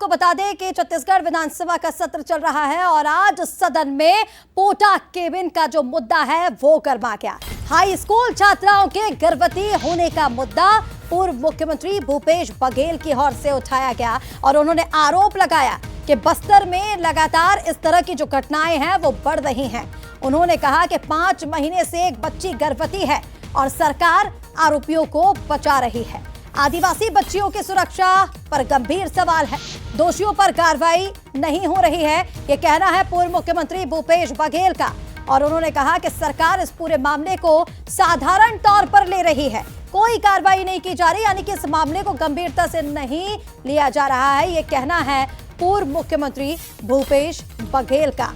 आपको बता दें कि छत्तीसगढ़ विधानसभा का सत्र चल रहा है और आज सदन में पोटा केबिन का जो मुद्दा है वो गरमा गया। हाई स्कूल छात्राओं के गर्भवती होने का मुद्दा पूर्व मुख्यमंत्री भूपेश बघेल की ओर से उठाया गया और उन्होंने आरोप लगाया कि बस्तर में लगातार इस तरह की जो घटनाएं हैं वो बढ़ रही हैं। उन्होंने कहा कि 5 महीने से एक बच्ची गर्भवती है और सरकार आरोपियों को बचा रही है। आदिवासी बच्चियों की सुरक्षा पर गंभीर सवाल है। दोषियों पर कार्रवाई नहीं हो रही है, ये कहना है पूर्व मुख्यमंत्री भूपेश बघेल का। और उन्होंने कहा कि सरकार इस पूरे मामले को साधारण तौर पर ले रही है, कोई कार्रवाई नहीं की जा रही, यानी कि इस मामले को गंभीरता से नहीं लिया जा रहा है। ये कहना है पूर्व मुख्यमंत्री भूपेश बघेल का।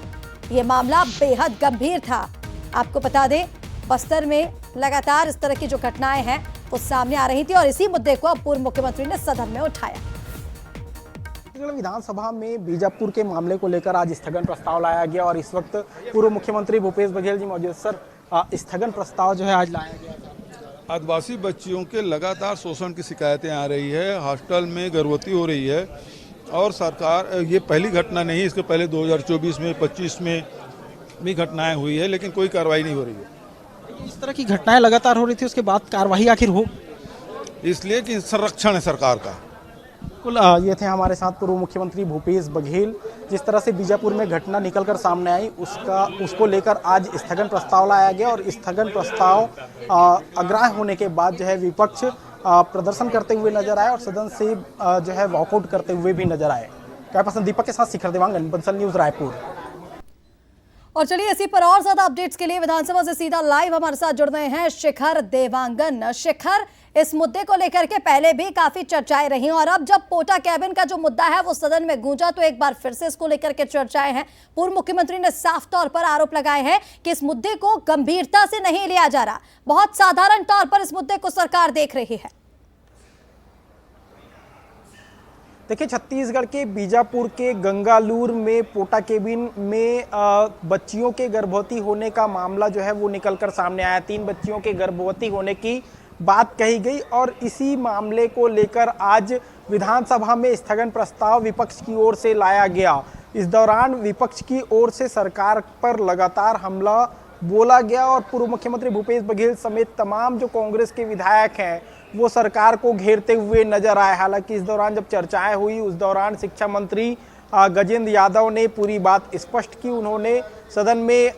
ये मामला बेहद गंभीर था। आपको बता दें, बस्तर में लगातार इस तरह की जो घटनाएं हैं वो सामने आ रही थी और इसी मुद्दे को अब पूर्व मुख्यमंत्री ने सदन में उठाया। विधानसभा में बीजापुर के मामले को लेकर आज स्थगन प्रस्ताव लाया गया और इस वक्त पूर्व मुख्यमंत्री भूपेश बघेल जी मौजूद। सर, स्थगन प्रस्ताव जो है आज लाया गया। आदिवासी बच्चियों के लगातार शोषण की शिकायतें आ रही है, हॉस्टल में गर्भवती हो रही है और सरकार, ये पहली घटना नहीं, इसके पहले 2024 में 25 में भी घटनाएं हुई है, लेकिन कोई कार्रवाई नहीं हो रही है। इस तरह की घटनाएं लगातार हो रही थी, उसके बाद कार्रवाई आखिर हो, इसलिए कि संरक्षण है सरकार का। बिल्कुल, ये थे हमारे साथ पूर्व मुख्यमंत्री भूपेश बघेल। जिस तरह से बीजापुर में घटना निकलकर सामने आई उसको लेकर आज स्थगन प्रस्ताव लाया गया और स्थगन प्रस्ताव अग्राह्य होने के बाद जो है विपक्ष प्रदर्शन करते हुए नजर आए और सदन से जो है वॉकआउट करते हुए भी नजर आए। क्या पसंद दीपक के साथ शिखर देवांगन, बंसल न्यूज रायपुर। और चलिए इसी पर और ज्यादा अपडेट्स के लिए विधानसभा से सीधा लाइव हमारे साथ जुड़ रहे हैं शिखर देवांगन। शिखर, इस मुद्दे को लेकर के पहले भी काफी चर्चाएं रही और अब जब पोटा कैबिन का जो मुद्दा है वो सदन में गूंजा तो एक बार फिर से इसको लेकर के चर्चाएं हैं। पूर्व मुख्यमंत्री ने साफ तौर पर आरोप लगाए हैं कि इस मुद्दे को गंभीरता से नहीं लिया जा रहा, बहुत साधारण तौर पर इस मुद्दे को सरकार देख रही है। देखिए, छत्तीसगढ़ के बीजापुर के गंगालूर में पोटा केबिन में बच्चियों के गर्भवती होने का मामला जो है वो निकलकर सामने आया। 3 बच्चियों के गर्भवती होने की बात कही गई और इसी मामले को लेकर आज विधानसभा में स्थगन प्रस्ताव विपक्ष की ओर से लाया गया। इस दौरान विपक्ष की ओर से सरकार पर लगातार हमला बोला गया और पूर्व मुख्यमंत्री भूपेश बघेल समेत तमाम जो कांग्रेस के विधायक हैं वो सरकार को घेरते हुए नजर आए। हालांकि इस दौरान जब चर्चाएं हुई उस दौरान शिक्षा मंत्री गजेंद्र यादव ने पूरी बात स्पष्ट की। उन्होंने सदन में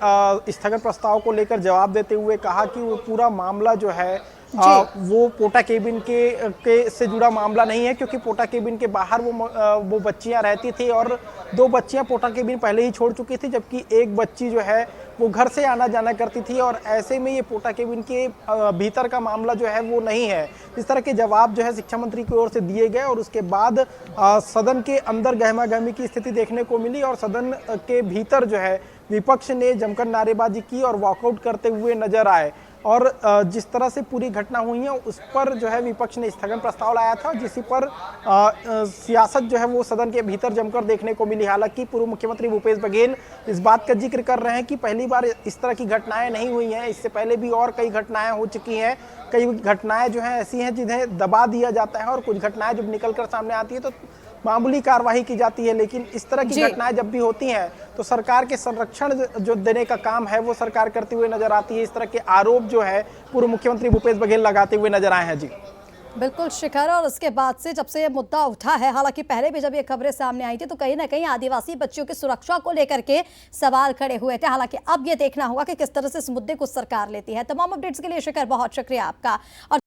स्थगन प्रस्ताव को लेकर जवाब देते हुए कहा कि वो पूरा मामला जो है वो पोटा केबिन के से जुड़ा मामला नहीं है, क्योंकि पोटा केबिन के बाहर वो बच्चियां रहती थी और 2 बच्चियां पोटा केबिन पहले ही छोड़ चुकी थी, जबकि एक बच्ची जो है वो घर से आना जाना करती थी और ऐसे में ये पोटा केबिन के भीतर का मामला जो है वो नहीं है। इस तरह के जवाब जो है शिक्षा मंत्री की ओर से दिए गए और उसके बाद सदन के अंदर गहमा गहमी की स्थिति देखने को मिली और सदन के भीतर जो है विपक्ष ने जमकर नारेबाजी की और वॉकआउट करते हुए नजर आए। और जिस तरह से पूरी घटना हुई है उस पर जो है विपक्ष ने स्थगन प्रस्ताव लाया था, जिस पर सियासत जो है वो सदन के भीतर जमकर देखने को मिली। हालांकि पूर्व मुख्यमंत्री भूपेश बघेल इस बात का जिक्र कर रहे हैं कि पहली बार इस तरह की घटनाएं नहीं हुई हैं, इससे पहले भी और कई घटनाएं हो चुकी हैं। कई घटनाएं जो हैं ऐसी हैं जिन्हें दबा दिया जाता है और कुछ घटनाएं जब निकल कर सामने आती है तो मामूली कार्रवाई की जाती है, लेकिन इस तरह की घटनाएं जब भी होती हैं तो सरकार के संरक्षण जो देने का काम है वो सरकार करती हुई नजर आती है। इस तरह के आरोप जो है पूर्व मुख्यमंत्री भूपेश बघेल लगाते हुए नजर आए हैं। जी बिल्कुल शिखर, और उसके बाद से जब से ये मुद्दा उठा है, हालांकि पहले भी जब ये खबरें सामने आई थी तो कहीं ना कहीं आदिवासी बच्चियों की सुरक्षा को लेकर के सवाल खड़े हुए थे। हालांकि अब ये देखना होगा कि किस तरह से इस मुद्दे को सरकार लेती है। तमाम अपडेट्स के लिए शिखर बहुत शुक्रिया आपका। और